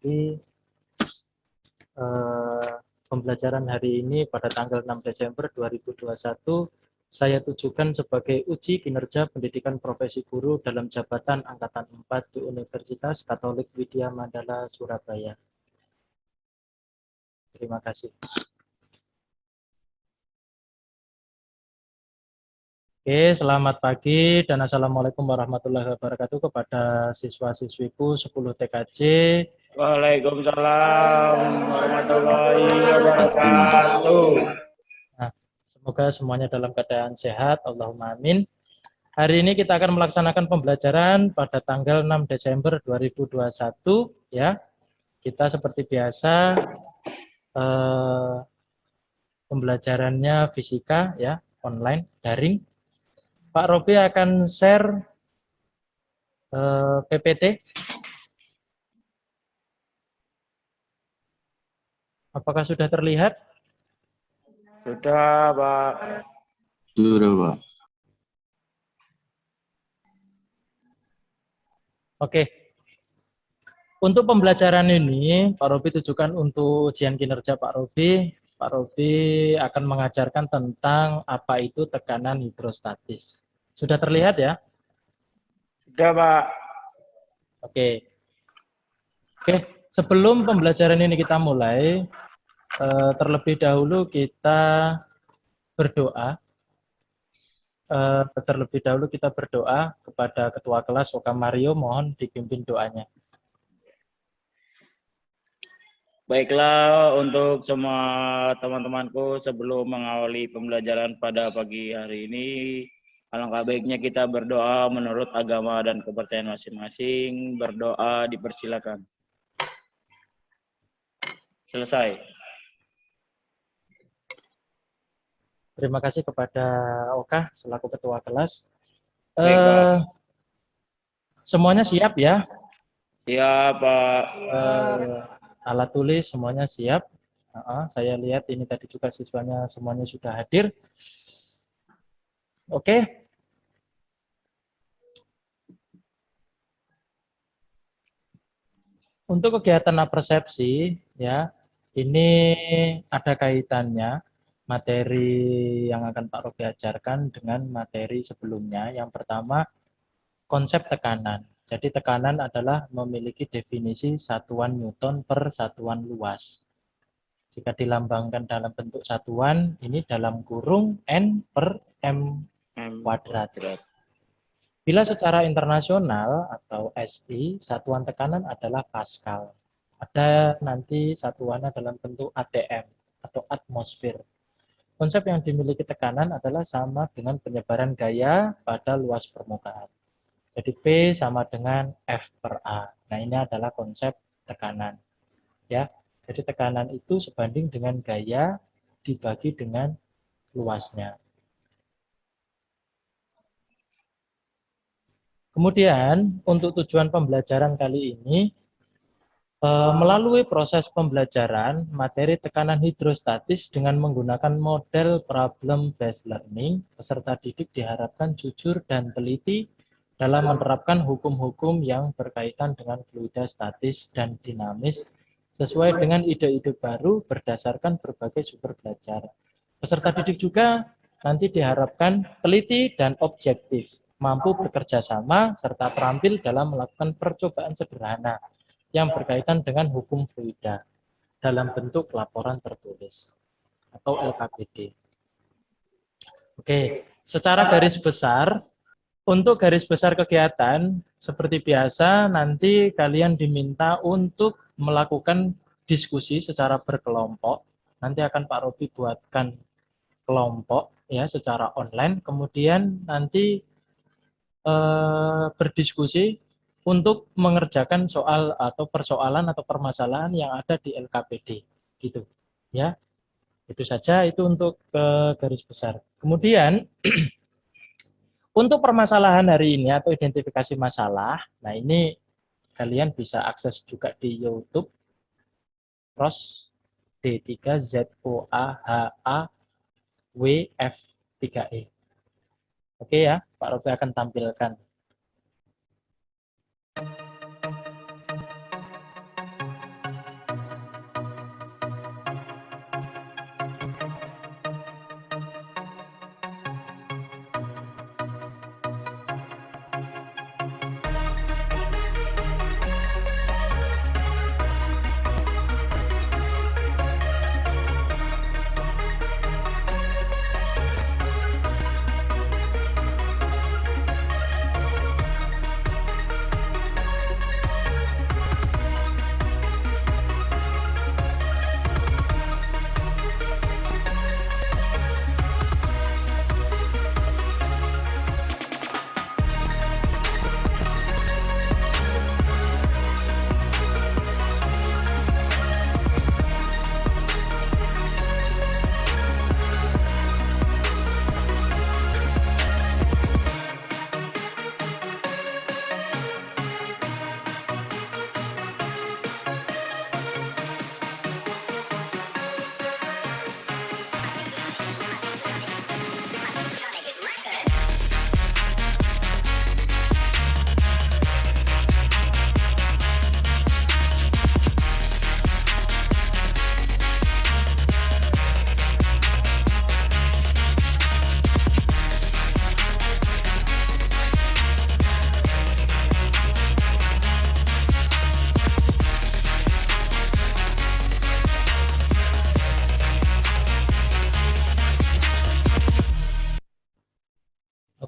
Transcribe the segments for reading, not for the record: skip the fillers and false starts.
Robi. Pembelajaran hari ini pada tanggal 6 Desember 2021 saya tujukan sebagai uji kinerja pendidikan profesi guru dalam jabatan Angkatan 4 di Universitas Katolik Widya Mandala, Surabaya. Terima kasih. Oke, selamat pagi dan Assalamualaikum warahmatullahi wabarakatuh kepada siswa-siswiku 10 TKJ. Waalaikumsalam warahmatullahi wabarakatuh. Nah, semoga semuanya dalam keadaan sehat, Allahumma amin. Hari ini kita akan melaksanakan pembelajaran pada tanggal 6 Desember 2021 ya. Kita seperti biasa pembelajarannya fisika ya, online, daring. Pak Robi akan share PPT. Apakah sudah terlihat? Sudah, Pak. Sudah, Pak. Oke. Untuk pembelajaran ini, Pak Robi tujukan untuk ujian kinerja Pak Robi. Pak Robi akan mengajarkan tentang apa itu tekanan hidrostatis. Sudah terlihat ya? Sudah, Pak. Oke. Oke, sebelum pembelajaran ini kita mulai, terlebih dahulu kita berdoa. Kepada Ketua Kelas Oka Mario, mohon dipimpin doanya. Baiklah, untuk semua teman-temanku, sebelum mengawali pembelajaran pada pagi hari ini, alangkah baiknya kita berdoa menurut agama dan kepercayaan masing-masing. Berdoa dipersilakan. Selesai. Terima kasih kepada Oka selaku Ketua Kelas. Baik, Pak. Semuanya siap ya? Siap, Pak. Alat tulis semuanya siap. Saya lihat ini tadi juga siswanya semuanya sudah hadir. Oke. Untuk kegiatan apersepsi ya, ini ada kaitannya materi yang akan Pak Robi ajarkan dengan materi sebelumnya. Yang pertama, konsep tekanan. Jadi tekanan adalah memiliki definisi satuan Newton per satuan luas. Jika dilambangkan dalam bentuk satuan, ini dalam kurung N per M kuadrat. Bila secara internasional atau SI, satuan tekanan adalah Pascal. Ada nanti satuannya dalam bentuk ATM atau atmosfer. Konsep yang dimiliki tekanan adalah sama dengan penyebaran gaya pada luas permukaan. Jadi P sama dengan F per A. Nah, ini adalah konsep tekanan. Ya. Jadi tekanan itu sebanding dengan gaya dibagi dengan luasnya. Kemudian, untuk tujuan pembelajaran kali ini, melalui proses pembelajaran materi tekanan hidrostatis dengan menggunakan model problem based learning, peserta didik diharapkan jujur dan teliti dalam menerapkan hukum-hukum yang berkaitan dengan fluida statis dan dinamis sesuai dengan ide-ide baru berdasarkan berbagai sumber belajar. Peserta didik juga nanti diharapkan teliti dan objektif, mampu bekerja sama, serta terampil dalam melakukan percobaan sederhana yang berkaitan dengan hukum fluida dalam bentuk laporan tertulis atau LKPD. Oke, secara garis besar, untuk garis besar kegiatan, seperti biasa, nanti kalian diminta untuk melakukan diskusi secara berkelompok. Nanti akan Pak Robi buatkan kelompok ya secara online, kemudian nanti berdiskusi untuk mengerjakan soal atau persoalan atau permasalahan yang ada di LKPD gitu ya. Itu saja, itu untuk garis besar. Kemudian untuk permasalahan hari ini atau identifikasi masalah, nah ini kalian bisa akses juga di YouTube Pros D3ZOAHAWF3E. Oke ya, Pak Robi akan tampilkan.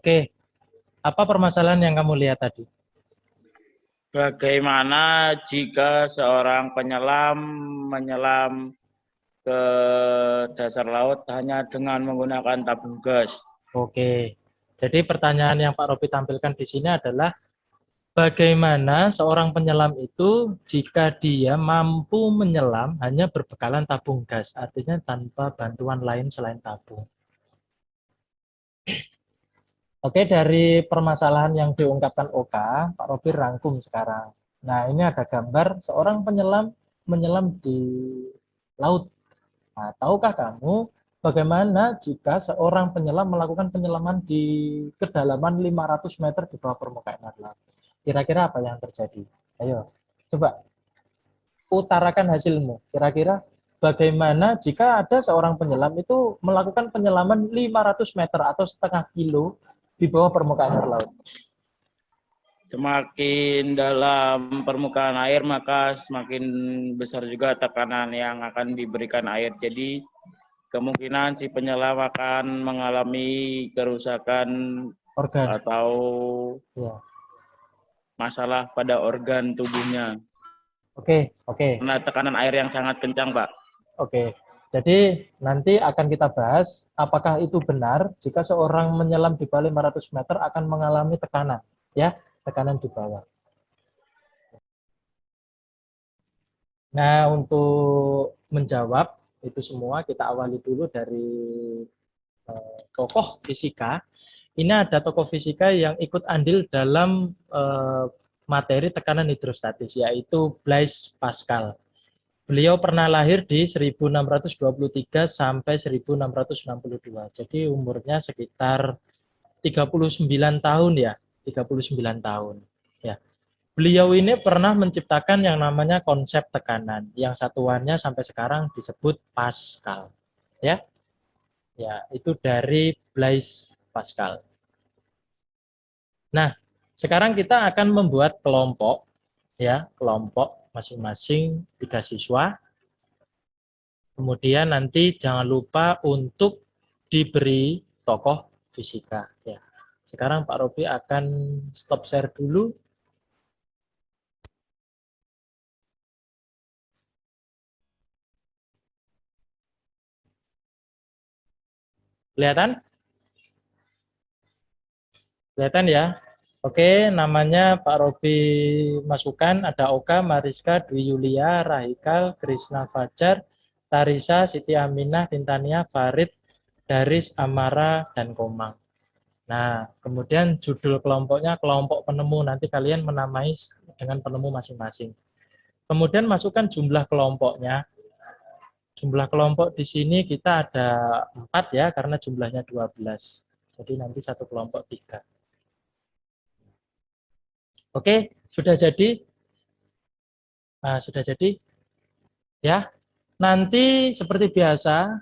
Oke, apa permasalahan yang kamu lihat tadi? Bagaimana jika seorang penyelam menyelam ke dasar laut hanya dengan menggunakan tabung gas? Oke, jadi pertanyaan yang Pak Robi tampilkan di sini adalah bagaimana seorang penyelam itu jika dia mampu menyelam hanya berbekalan tabung gas, artinya tanpa bantuan lain selain tabung. Oke, dari permasalahan yang diungkapkan Oka, Pak Robi rangkum sekarang. Nah, ini ada gambar seorang penyelam menyelam di laut. Nah, tahukah kamu bagaimana jika seorang penyelam melakukan penyelaman di kedalaman 500 meter di bawah permukaan air laut? Kira-kira apa yang terjadi? Ayo, coba utarakan hasilmu. Kira-kira bagaimana jika ada seorang penyelam itu melakukan penyelaman 500 meter atau setengah kilo di bawah permukaan air laut? Semakin dalam permukaan air, maka semakin besar juga tekanan yang akan diberikan air. Jadi kemungkinan si penyelam akan mengalami kerusakan Organ. atau Ya. masalah pada organ tubuhnya. Oke. Karena tekanan air yang sangat kencang, Pak. Oke. Jadi nanti akan kita bahas apakah itu benar jika seorang menyelam di bawah 500 meter akan mengalami tekanan, ya, tekanan di bawah. Nah, untuk menjawab itu semua kita awali dulu dari tokoh fisika. Ini ada tokoh fisika yang ikut andil dalam materi tekanan hidrostatis, yaitu Blaise Pascal. Beliau pernah lahir di 1623 sampai 1662. Jadi umurnya sekitar 39 tahun ya, 39 tahun. Ya. Beliau ini pernah menciptakan yang namanya konsep tekanan, yang satuannya sampai sekarang disebut Pascal. Ya. Ya, itu dari Blaise Pascal. Nah, sekarang kita akan membuat kelompok ya, kelompok masing-masing 3 siswa. Kemudian nanti jangan lupa untuk diberi tokoh fisika ya. Sekarang Pak Robi akan stop share dulu. Kelihatan? Kelihatan ya? Oke, namanya Pak Robi masukkan ada Oka, Mariska, Dwi Yulia, Rahikal, Krishna Fajar, Tarisa, Siti Aminah, Tintania, Farid, Daris, Amara, dan Komang. Nah, kemudian judul kelompoknya kelompok penemu. Nanti kalian menamai dengan penemu masing-masing. Kemudian masukkan jumlah kelompoknya. Jumlah kelompok di sini kita ada 4 ya, karena jumlahnya 12. Jadi nanti satu kelompok 3. Oke, sudah jadi? Nah, sudah jadi? Ya, nanti seperti biasa,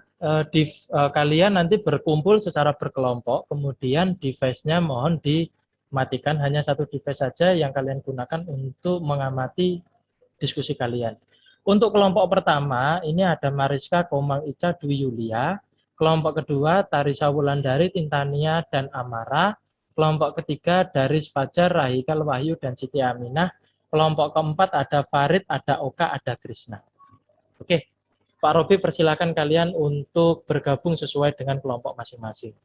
kalian nanti berkumpul secara berkelompok, kemudian device-nya mohon dimatikan, hanya satu device saja yang kalian gunakan untuk mengamati diskusi kalian. Untuk kelompok pertama, ini ada Mariska, Komang, Ica, Dwi Yulia. Kelompok kedua, Tarisa Wulandari, Tintania, dan Amara. Kelompok ketiga, Daris Fajar, Rahikal, Wahyu, dan Siti Aminah. Kelompok keempat ada Farid, ada Oka, ada Krishna. Oke, Pak Robi persilakan kalian untuk bergabung sesuai dengan kelompok masing-masing.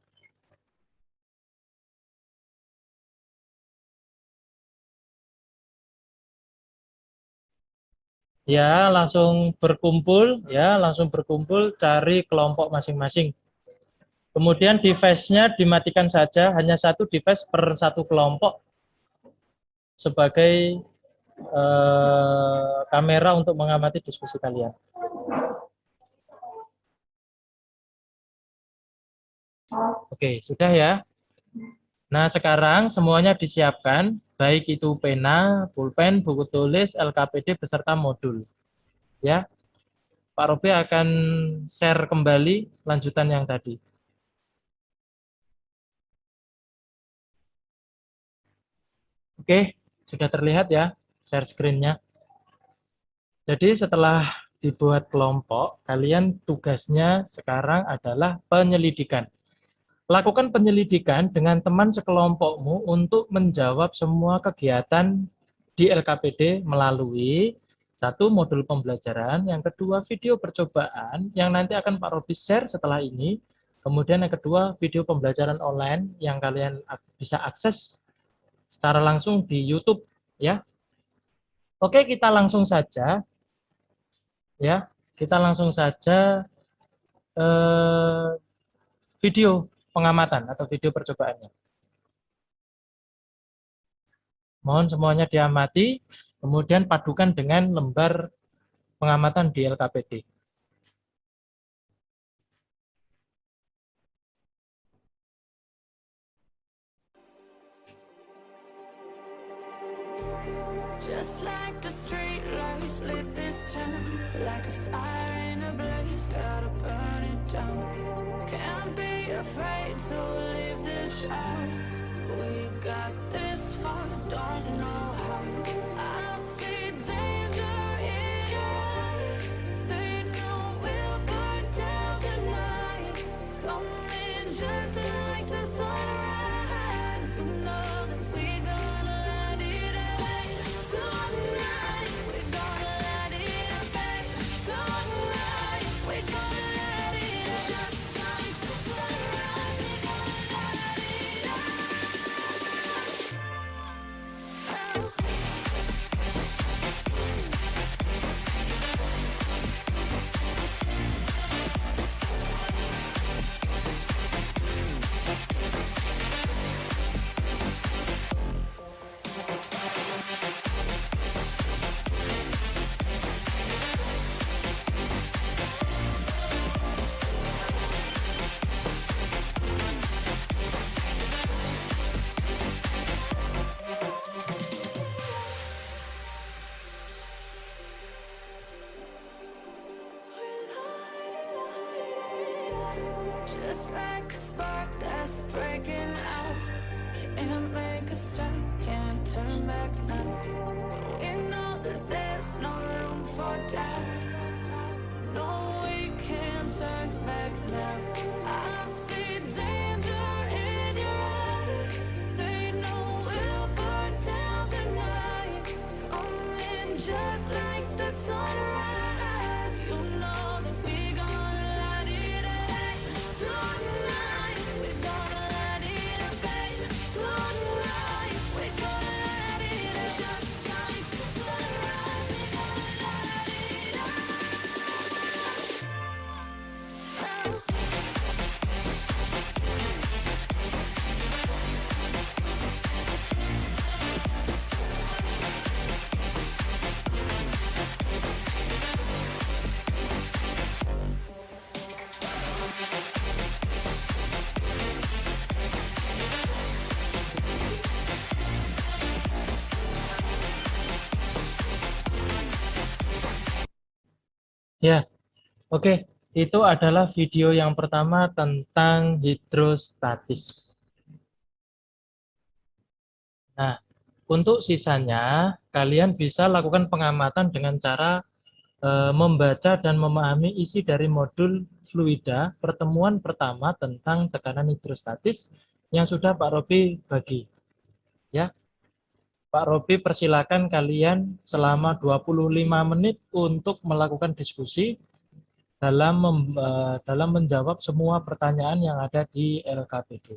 Ya, langsung berkumpul cari kelompok masing-masing. Kemudian device-nya dimatikan saja, hanya satu device per satu kelompok sebagai kamera untuk mengamati diskusi kalian. Oke, sudah ya. Nah, sekarang semuanya disiapkan, baik itu pena, pulpen, buku tulis, LKPD, beserta modul. Ya, Pak Robi akan share kembali lanjutan yang tadi. Oke, sudah terlihat ya share screen-nya. Jadi setelah dibuat kelompok, kalian tugasnya sekarang adalah penyelidikan. Lakukan penyelidikan dengan teman sekelompokmu untuk menjawab semua kegiatan di LKPD melalui satu modul pembelajaran, yang kedua video percobaan yang nanti akan Pak Robi share setelah ini, kemudian yang kedua video pembelajaran online yang kalian bisa akses secara langsung di YouTube ya. Oke, kita langsung saja ya. Kita langsung saja video pengamatan atau video percobaannya. Mohon semuanya diamati, kemudian padukan dengan lembar pengamatan di LKPD. Just like the street lights lit this town, like a fire in a blaze, gotta burn it down. Can't be afraid to leave this out. We got this far, don't know how. I see danger in your eyes. They know we'll burn down the night. Coming just like the sunrise. You know that we gonna light it up. Tonight, we gonna light it up. Tonight, we gonna light it up. Just like the sunrise, we gonna light it up. Just like a spark that's breaking out. Can't make a stop, can't turn back now. We know that there's no room for doubt. No, we can't turn back now. I see danger in your eyes. They know we'll burn down the night. Coming just like the sunrise. You know that we gonna light it up. Tonight, we gonna light it up, babe. Tonight, we gonna light it up. Just like the sunrise, we gonna light it up. Ya, oke. Itu adalah video yang pertama tentang hidrostatis. Nah, untuk sisanya, kalian bisa lakukan pengamatan dengan cara membaca dan memahami isi dari modul fluida pertemuan pertama tentang tekanan hidrostatis yang sudah Pak Robi bagi. Ya, Pak Robi persilakan kalian selama 25 menit untuk melakukan diskusi dalam menjawab semua pertanyaan yang ada di LKPD.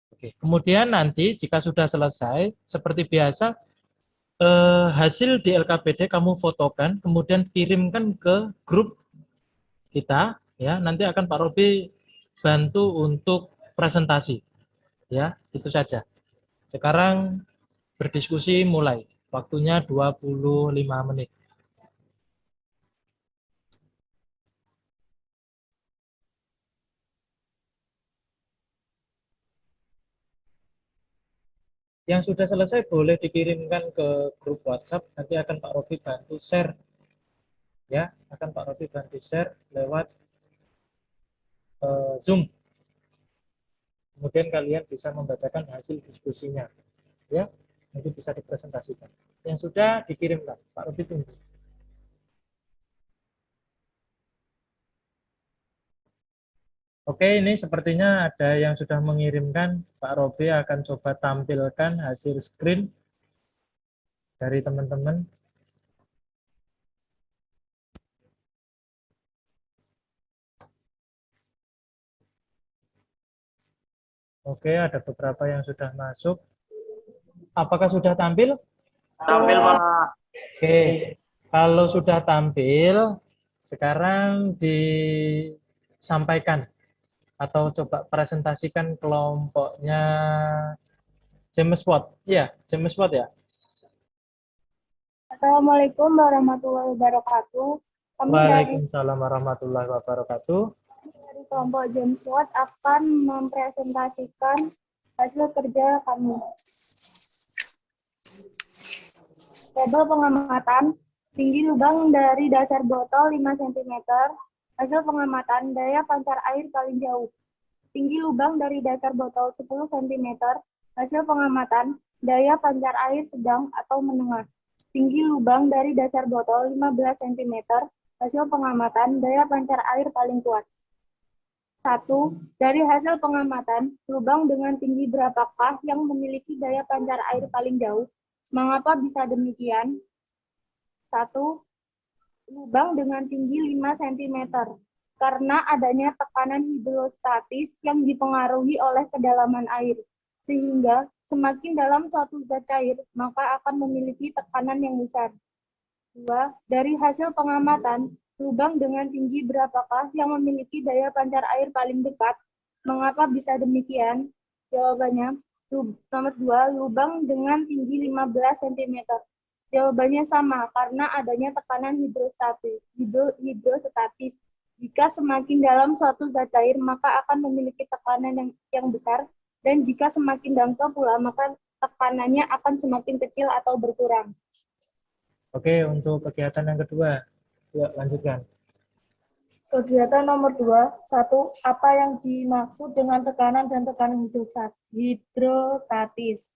Oke, kemudian nanti jika sudah selesai, seperti biasa, hasil di LKPD kamu fotokan, kemudian kirimkan ke grup kita, ya. Nanti akan Pak Robi bantu untuk presentasi, ya. Itu saja. Sekarang berdiskusi mulai. Waktunya 25 menit. Yang sudah selesai boleh dikirimkan ke grup WhatsApp, nanti akan Pak Robi bantu share. Ya, akan Pak Robi bantu share lewat Zoom. Kemudian kalian bisa membacakan hasil diskusinya. Ya, nanti bisa dipresentasikan. Yang sudah dikirimkan, Pak Robi tunggu. Oke, ini sepertinya ada yang sudah mengirimkan. Pak Robi akan coba tampilkan hasil screen dari teman-teman. Oke, ada beberapa yang sudah masuk. Apakah sudah tampil? Tampil Pak. Oke, kalau sudah tampil, sekarang disampaikan atau coba presentasikan kelompoknya James Watt. Iya, James Watt ya. Assalamualaikum warahmatullahi wabarakatuh. Kami dari Waalaikumsalam warahmatullahi wabarakatuh. kelompok James Watt akan mempresentasikan hasil kerja kami. Tabel pengamatan tinggi lubang dari dasar botol 5 cm. Hasil pengamatan daya pancar air paling jauh. Tinggi lubang dari dasar botol 10 cm. Hasil pengamatan daya pancar air sedang atau menengah. Tinggi lubang dari dasar botol 15 cm. Hasil pengamatan daya pancar air paling kuat. 1. Dari hasil pengamatan, lubang dengan tinggi berapakah yang memiliki daya pancar air paling jauh? Mengapa bisa demikian? 1. Lubang dengan tinggi 5 cm. Karena adanya tekanan hidrostatis yang dipengaruhi oleh kedalaman air. Sehingga semakin dalam suatu zat cair, maka akan memiliki tekanan yang besar. 2. Dari hasil pengamatan, lubang dengan tinggi berapakah yang memiliki daya pancar air paling dekat? Mengapa bisa demikian? Jawabannya, nomor 2, lubang dengan tinggi 15 cm. Jawabannya sama, karena adanya tekanan hidrostatis. Jika semakin dalam suatu zat cair, maka akan memiliki tekanan yang besar, dan jika semakin dangkal pula, maka tekanannya akan semakin kecil atau berkurang. Oke, untuk kegiatan yang kedua, yuk lanjutkan. Kegiatan nomor 2, 1. Apa yang dimaksud dengan tekanan dan tekanan hidrostatis?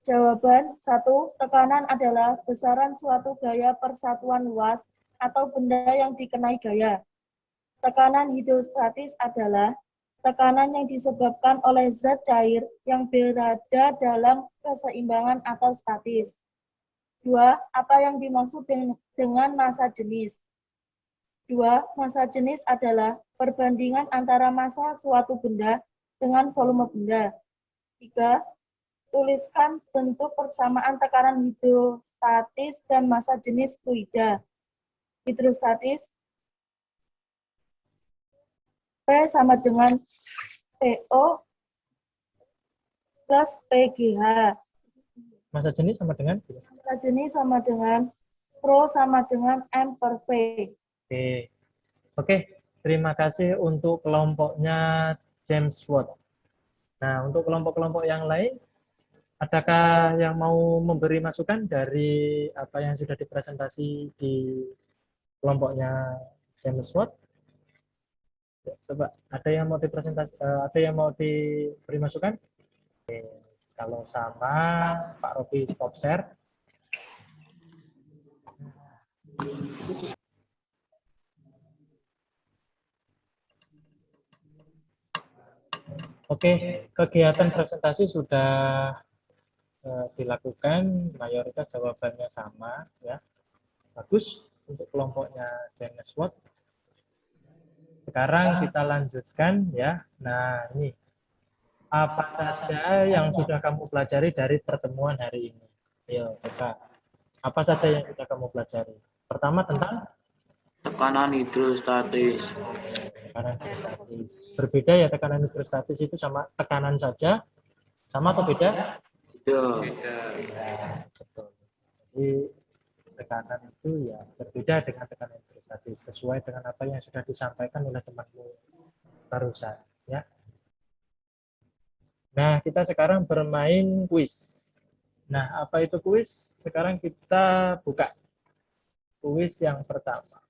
Jawaban 1. Tekanan adalah besaran suatu gaya persatuan luas atau benda yang dikenai gaya. Tekanan hidrostatis adalah tekanan yang disebabkan oleh zat cair yang berada dalam keseimbangan atau statis. 2. Apa yang dimaksud dengan massa jenis? 2. Massa jenis adalah perbandingan antara massa suatu benda dengan volume benda. 3. Tuliskan bentuk persamaan tekanan hidrostatis dan massa jenis fluida. Hidrostatis P sama dengan PO plus PGH. Massa jenis sama dengan? Massa jenis sama dengan Rho sama dengan M per P. Oke, terima kasih untuk kelompoknya James Watt. Nah, untuk kelompok-kelompok yang lain, adakah yang mau memberi masukan dari apa yang sudah dipresentasi di kelompoknya James Watt? Coba, ada yang mau dipresentasi, ada yang mau diberi masukan? Oke, kalau sama, Pak Robi stop share. Oke, kegiatan presentasi sudah dilakukan, mayoritas jawabannya sama, ya. Bagus untuk kelompoknya James Watt. Sekarang kita lanjutkan, ya. Nah, ini apa saja yang sudah kamu pelajari dari pertemuan hari ini? Ayo, coba. Apa saja yang sudah kamu pelajari? Pertama tentang Tekanan hidrostatis. tekanan hidrostatis. Berbeda ya tekanan hidrostatis itu sama tekanan saja, sama atau beda? Beda. Ya, betul. Jadi tekanan itu ya berbeda dengan tekanan hidrostatis sesuai dengan apa yang sudah disampaikan oleh temanmu barusan, ya. Nah, kita sekarang bermain kuis. Nah, apa itu kuis? Sekarang kita buka kuis yang pertama.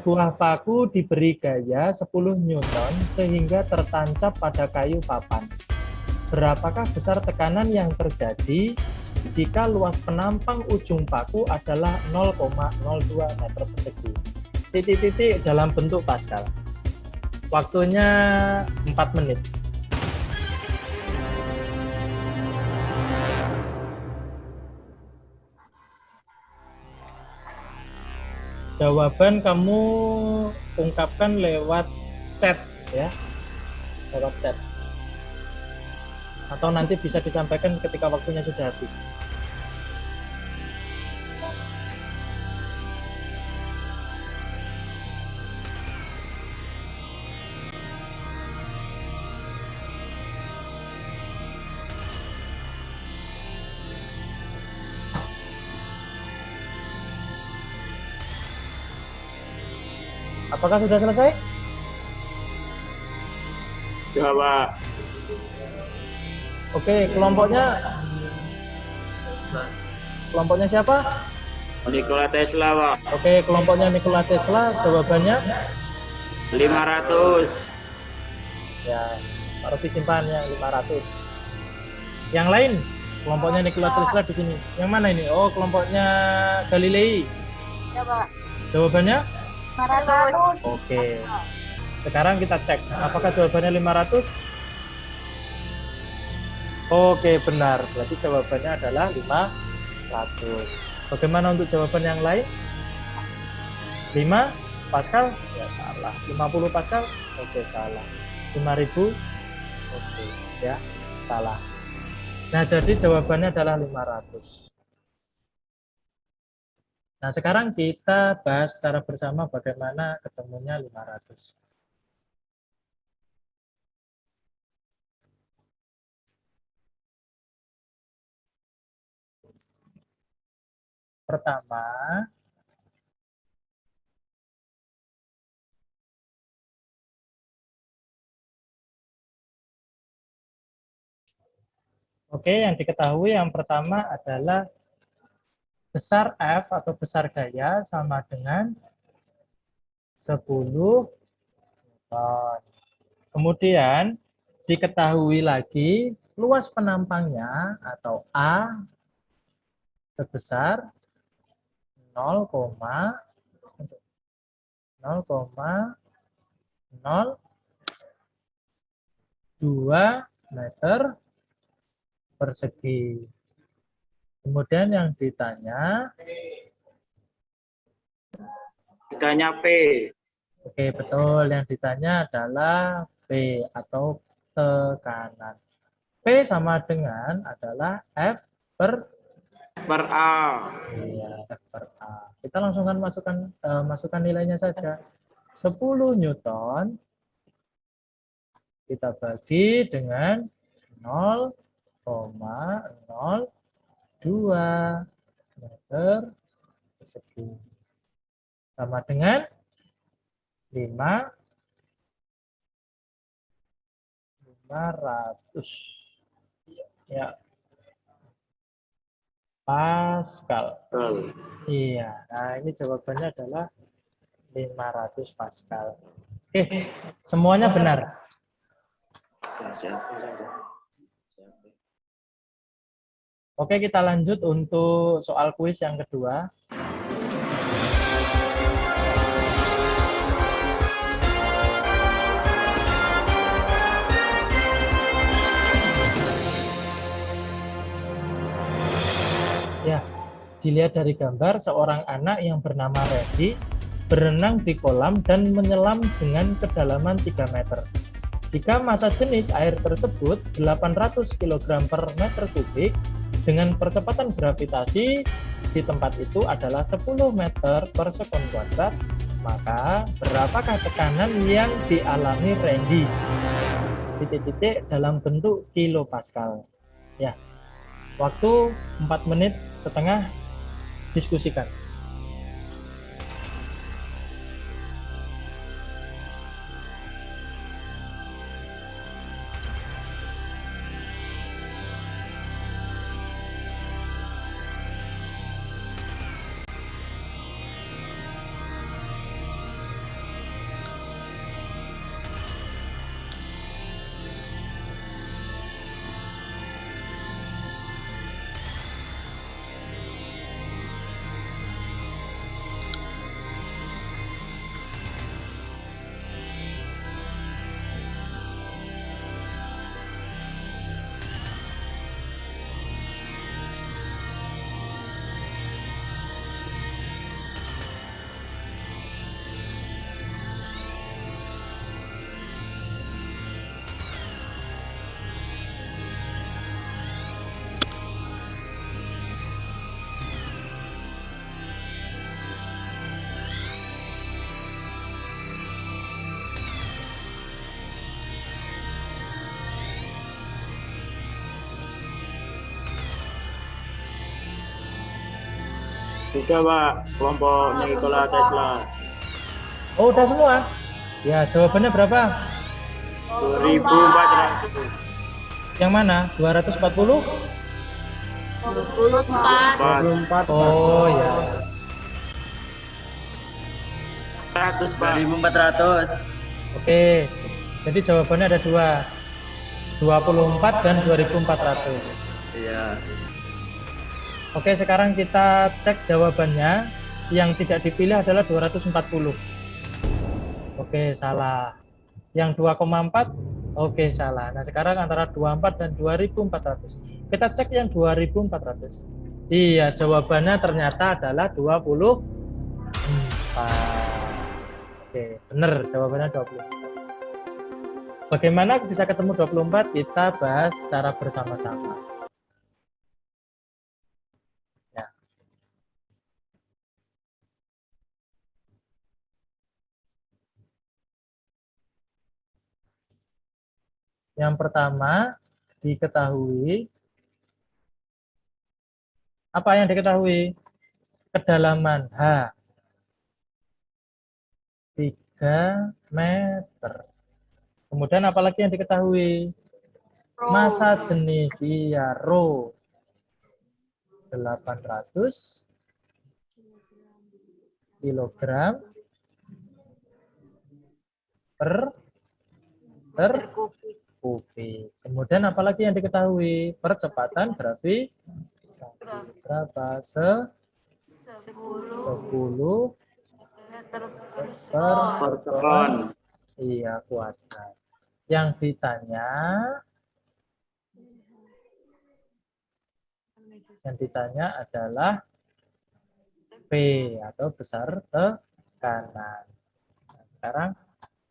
Sebuah paku diberi gaya 10 Newton sehingga tertancap pada kayu papan. Berapakah besar tekanan yang terjadi jika luas penampang ujung paku adalah 0,02 meter persegi? Titik-titik dalam bentuk Pascal. Waktunya 4 menit. Jawaban kamu ungkapkan lewat chat ya, lewat chat. Atau nanti bisa disampaikan ketika waktunya sudah habis. Apakah sudah selesai? Ya, Pak. Oke, kelompoknya siapa? Nikola Tesla, Pak. Oke, kelompoknya Nikola Tesla, jawabannya 500. ya, Pak Rofi simpan yang 500. Yang lain, kelompoknya Nikola Tesla di sini. Yang mana ini? Oh, kelompoknya Galilei. Ya, Pak. Jawabannya? 500. Oke. Sekarang kita cek apakah jawabannya 500? Oke, benar. Berarti jawabannya adalah 500. Bagaimana untuk jawaban yang lain? 5 Pascal? Ya salah. 50 Pascal? Oke, salah. 5000? Oke, ya, salah. Nah, jadi jawabannya adalah 500. Nah, sekarang kita bahas secara bersama bagaimana ketemunya 500. Pertama, oke, yang diketahui yang pertama adalah besar F atau besar gaya sama dengan 10 Newton. Kemudian diketahui lagi luas penampangnya atau A sebesar 0,02 meter persegi. Kemudian yang ditanya P. Oke, betul. Yang ditanya adalah P atau tekanan. P sama dengan adalah F per A. Iya, F per A. Kita langsung kan masukkan nilainya saja. 10 Newton kita bagi dengan 0,02 meter persegi. Sama dengan 500 ya Pascal. Iya, nah ini jawabannya adalah 500 Pascal. Oke, semuanya benar. Oke, kita lanjut untuk soal kuis yang kedua. Ya, dilihat dari gambar seorang anak yang bernama Randy berenang di kolam dan menyelam dengan kedalaman 3 meter. Jika massa jenis air tersebut 800 kg per meter kubik dengan percepatan gravitasi di tempat itu adalah 10 meter per sekon kuadrat, maka berapakah tekanan yang dialami Randy? Titik-titik dalam bentuk kilopascal. Ya, waktu 4 menit setengah, diskusikan. Sudah Pak, kelompok Nikola Tesla. Oh, udah semua? Ya, jawabannya berapa? 2400. Yang mana? 240? 24. Oh, ya. 100 Pak. 2400. Oke. Jadi jawabannya ada dua. 24 dan 2400. Iya. Oke, sekarang kita cek jawabannya. Yang tidak dipilih adalah 240. Oke, salah. Yang 2,4, oke, salah. Nah, sekarang antara 24 dan 2400. Kita cek yang 2400. Iya, jawabannya ternyata adalah 24. Oke, benar jawabannya 24. Bagaimana bisa ketemu 24? Kita bahas secara bersama-sama. Ya. Yang pertama, diketahui. Apa yang diketahui? Kedalaman H. 3 meter. Kemudian apalagi yang diketahui? Massa jenis, iya, rho. 800 kilogram per kubik. Kemudian apalagi yang diketahui? Percepatan gravitasi berapa? 10 per sekon. Iya, kuadrat. Yang ditanya adalah P atau besar tekanan. Nah, sekarang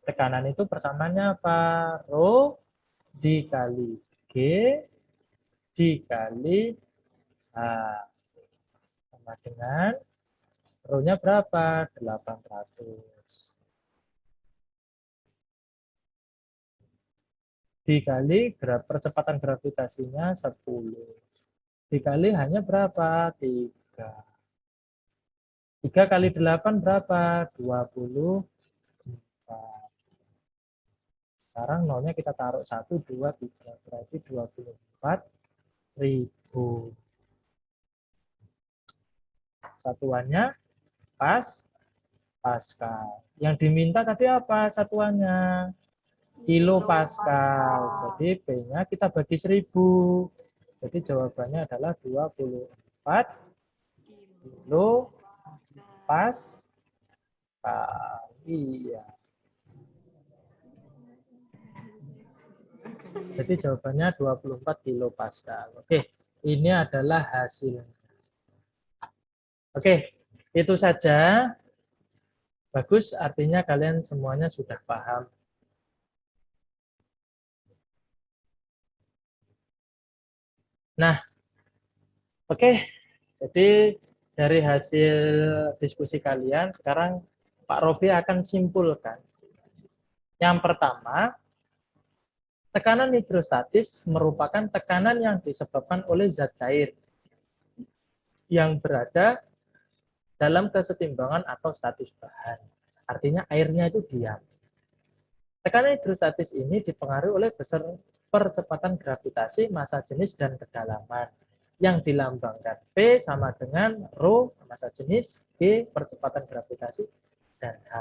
tekanan itu persamaannya apa? Rho dikali G dikali H sama dengan rho-nya berapa? 800. Dikali percepatan gravitasinya 10. Dikali hanya berapa? 3. 3 kali 8 berapa? 24. Sekarang nolnya kita taruh 1, 2, 3. Berarti 24.000. Satuannya Pascal. Yang diminta tadi apa satuannya? Kilo Pascal. Jadi P-nya kita bagi 1000. Jadi jawabannya adalah 24 kilo Pascal. Iya. Jadi jawabannya 24 kilo Pascal. Oke, ini adalah hasilnya. Oke, itu saja. Bagus, artinya kalian semuanya sudah paham. Nah, oke. Jadi dari hasil diskusi kalian, sekarang Pak Robi akan simpulkan. Yang pertama, tekanan hidrostatis merupakan tekanan yang disebabkan oleh zat cair yang berada dalam kesetimbangan atau status bahan. Artinya airnya itu diam. Tekanan hidrostatis ini dipengaruhi oleh besar percepatan gravitasi, massa jenis, dan kedalaman. Yang dilambangkan P sama dengan rho, massa jenis, G, percepatan gravitasi, dan H.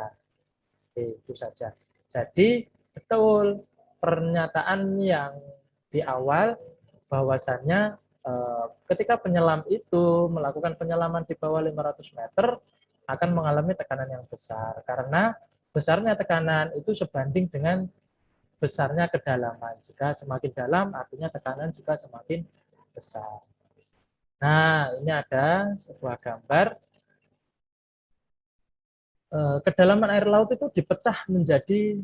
Oke, itu saja. Jadi, betul pernyataan yang di awal bahwasannya ketika penyelam itu melakukan penyelaman di bawah 500 meter akan mengalami tekanan yang besar karena besarnya tekanan itu sebanding dengan besarnya kedalaman. Jika semakin dalam artinya tekanan juga semakin besar. Nah, ini ada sebuah gambar. Kedalaman air laut itu dipecah menjadi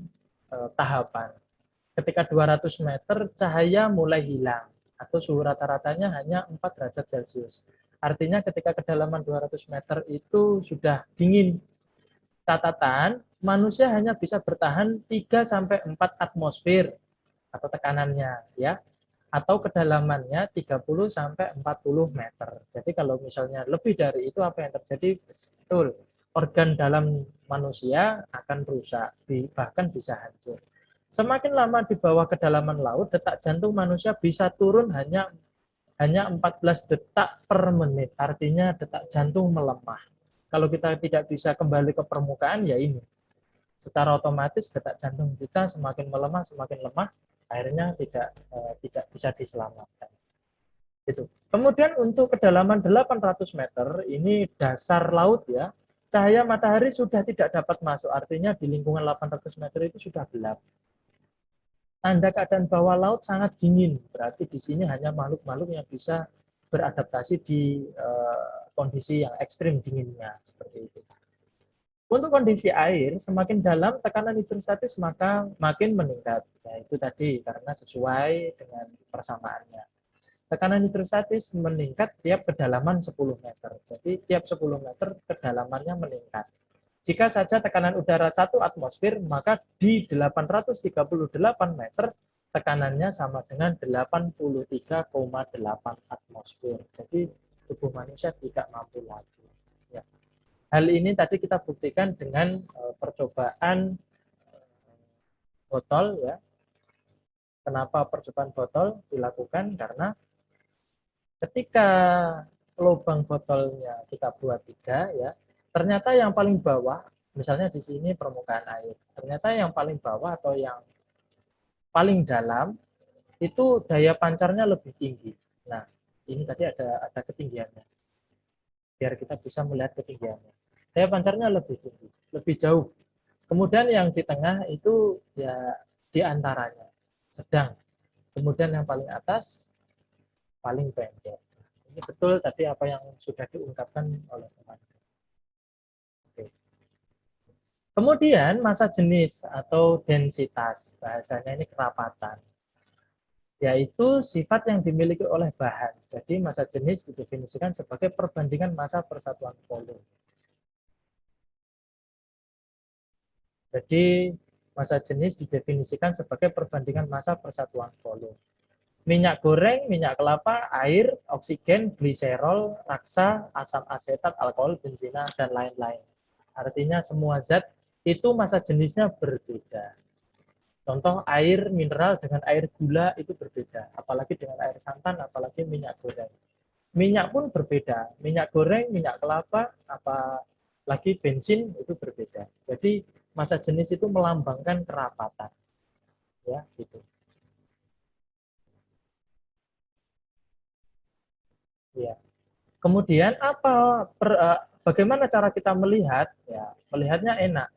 tahapan. Ketika 200 meter cahaya mulai hilang atau suhu rata-ratanya hanya 4 derajat Celcius. Artinya ketika kedalaman 200 meter itu sudah dingin. Catatan, manusia hanya bisa bertahan 3 sampai 4 atmosfer atau tekanannya, ya. atau kedalamannya 30 sampai 40 meter. Jadi kalau misalnya lebih dari itu apa yang terjadi? Betul, organ dalam manusia akan rusak, bahkan bisa hancur. Semakin lama di bawah kedalaman laut, detak jantung manusia bisa turun hanya 14 detak per menit. Artinya detak jantung melemah. Kalau kita tidak bisa kembali ke permukaan, ya ini. Secara otomatis detak jantung kita semakin lemah, akhirnya tidak bisa diselamatkan. Itu. Kemudian untuk kedalaman 800 meter, ini dasar laut ya, cahaya matahari sudah tidak dapat masuk, artinya di lingkungan 800 meter itu sudah gelap. Tanda keadaan bawah laut sangat dingin, berarti di sini hanya makhluk-makhluk yang bisa beradaptasi di kondisi yang ekstrim dinginnya, seperti itu. Untuk kondisi air, semakin dalam tekanan hidrostatis maka makin meningkat. Ya, itu tadi karena sesuai dengan persamaannya. Tekanan hidrostatis meningkat tiap kedalaman 10 meter. Jadi tiap 10 meter kedalamannya meningkat. Jika saja tekanan udara 1 atmosfer, maka di 838 meter tekanannya sama dengan 83,8 atmosfer. Jadi tubuh manusia tidak mampu lagi. Ya. Hal ini tadi kita buktikan dengan percobaan botol ya. Kenapa percobaan botol dilakukan? Karena ketika lubang botolnya kita buat 3 ya, ternyata yang paling bawah, misalnya di sini permukaan air, ternyata yang paling bawah atau yang paling dalam itu daya pancarnya lebih tinggi. Nah, ini tadi ada ketinggiannya. Biar kita bisa melihat ketinggiannya. Daya pancarnya lebih tinggi, lebih jauh. Kemudian yang di tengah itu ya di antaranya sedang. Kemudian yang paling atas paling pendek. Ini betul tadi apa yang sudah diungkapkan oleh teman. Oke. Kemudian massa jenis atau densitas, bahasanya ini kerapatan, yaitu sifat yang dimiliki oleh bahan. Jadi massa jenis didefinisikan sebagai perbandingan massa persatuan volume. Jadi massa jenis didefinisikan sebagai perbandingan massa persatuan volume. Minyak goreng, minyak kelapa, air, oksigen, gliserol, raksa, asam asetat, alkohol, benzina, dan lain-lain. Artinya semua zat itu massa jenisnya berbeda. Contoh air mineral dengan air gula itu berbeda. Apalagi dengan air santan, apalagi minyak goreng. Minyak pun berbeda. Minyak goreng, minyak kelapa, apalagi bensin itu berbeda. Jadi massa jenis itu melambangkan kerapatan. Ya, gitu. Ya. Kemudian bagaimana cara kita melihat? Ya, melihatnya enak.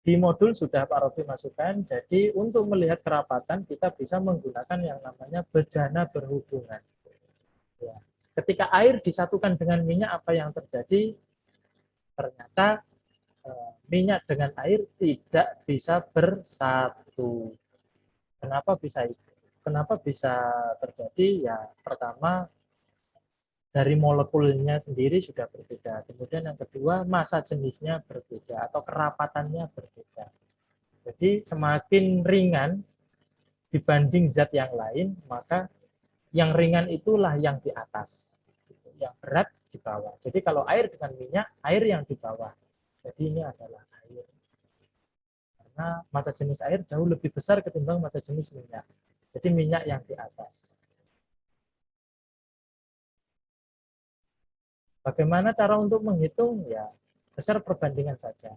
Di modul sudah Pak Robi masukkan, jadi untuk melihat kerapatan kita bisa menggunakan yang namanya bejana berhubungan. Ya. Ketika air disatukan dengan minyak, apa yang terjadi? Ternyata minyak dengan air tidak bisa bersatu. Kenapa bisa itu? Kenapa bisa terjadi? Ya, pertama dari molekulnya sendiri sudah berbeda. Kemudian yang kedua, massa jenisnya berbeda atau kerapatannya berbeda. Jadi semakin ringan dibanding zat yang lain, maka yang ringan itulah yang di atas. Yang berat di bawah. Jadi kalau air dengan minyak, air yang di bawah. Jadi ini adalah air. Karena massa jenis air jauh lebih besar ketimbang massa jenis minyak. Jadi minyak yang di atas. Bagaimana cara untuk menghitung? Ya, besar perbandingan saja.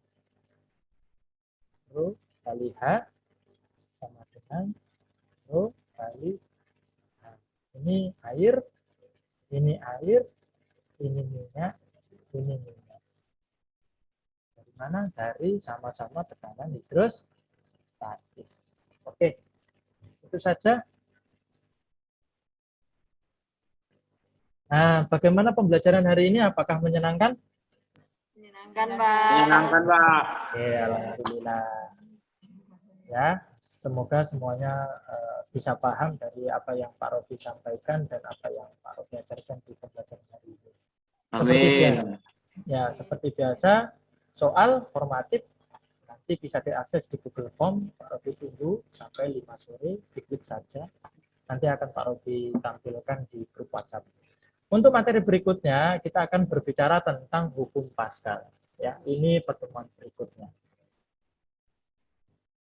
Rho kali H sama dengan Rho kali H. Ini air, ini minyak, ini minyak. Dari mana? Dari sama-sama tekanan hidrostatis. Oke, itu saja. Nah, bagaimana pembelajaran hari ini? Apakah menyenangkan? Menyenangkan, Pak. Menyenangkan, Pak. Oke, alhamdulillah. Ya, semoga semuanya bisa paham dari apa yang Pak Robi sampaikan dan apa yang Pak Robi ajarkan di pembelajaran hari ini. Amin. Seperti biasa, soal formatif nanti bisa diakses di Google Form. Pak Robi tunggu sampai 5 sore, diklik saja. Nanti akan Pak Robi tampilkan di grup WhatsApp. Untuk materi berikutnya, kita akan berbicara tentang hukum Paskal. Ya, ini pertemuan berikutnya.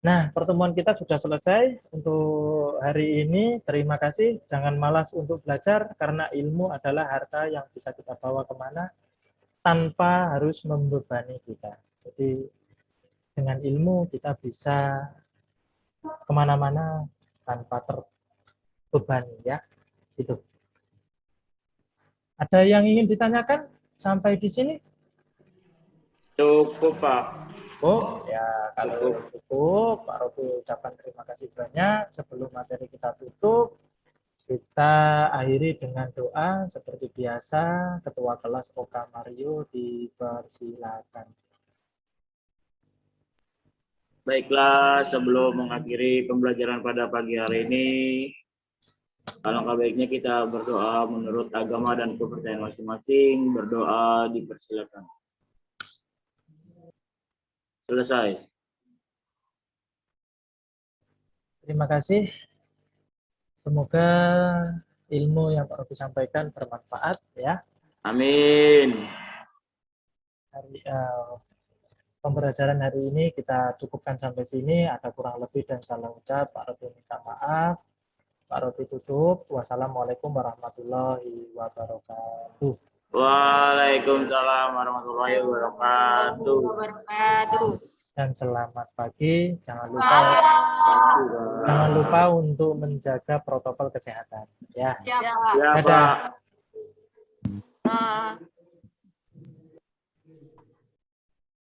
Nah, pertemuan kita sudah selesai untuk hari ini. Terima kasih. Jangan malas untuk belajar, karena ilmu adalah harta yang bisa kita bawa kemana tanpa harus membebani kita. Jadi, dengan ilmu kita bisa kemana-mana tanpa terbebani, ya. Itu. Ada yang ingin ditanyakan sampai di sini? Cukup, Pak. Oh, ya kalau cukup, Pak Robi ucapkan terima kasih banyak. Sebelum materi kita tutup, kita akhiri dengan doa seperti biasa. Ketua kelas Oka Mario dipersilakan. Baiklah, sebelum mengakhiri pembelajaran pada pagi hari ini, alangkah baiknya kita berdoa menurut agama dan kepercayaan masing-masing. Berdoa dipersilakan. Selesai. Terima kasih. Semoga ilmu yang Pak Robi sampaikan bermanfaat, ya. Amin. Pembelajaran hari ini kita cukupkan sampai sini. Ada kurang lebih dan salah ucap, Pak Robi minta maaf. Pak Robi tutup. Wassalamualaikum warahmatullahi wabarakatuh. Waalaikumsalam warahmatullahi wabarakatuh. Dan selamat pagi. Jangan lupa untuk menjaga protokol kesehatan. Ya. Siap. Ya, Dadah. Pak.